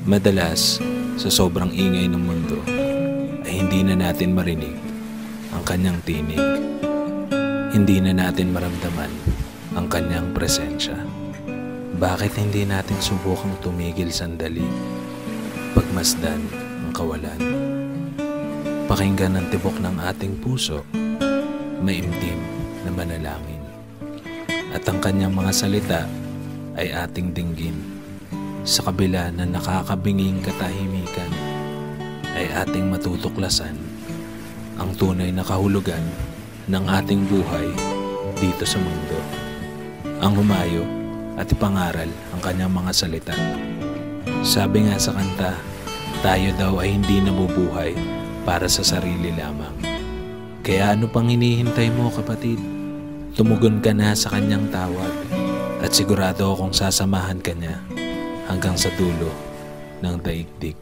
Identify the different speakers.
Speaker 1: Madalas, sa sobrang ingay ng mundo, ay hindi na natin marinig ang kanyang tinig. Hindi na natin maramdaman ang kanyang presensya. Bakit hindi natin subukang tumigil sandali, pagmasdan ang kawalan? Pakinggan ang tibok ng ating puso, maimtim na manalangin. At ang kanyang mga salita ay ating dinggin. Sa kabila ng nakakabinging katahimikan, ay ating matutuklasan ang tunay na kahulugan ng ating buhay dito sa mundo. Ang humayo at ipangaral ang kanyang mga salita. Sabi nga sa kanta, tayo daw ay hindi nabubuhay para sa sarili lamang. Kaya ano pang hinihintay mo, kapatid? Tumugon ka na sa kanyang tawag at sigurado akong sasamahan ka niya hanggang sa dulo ng daigdig.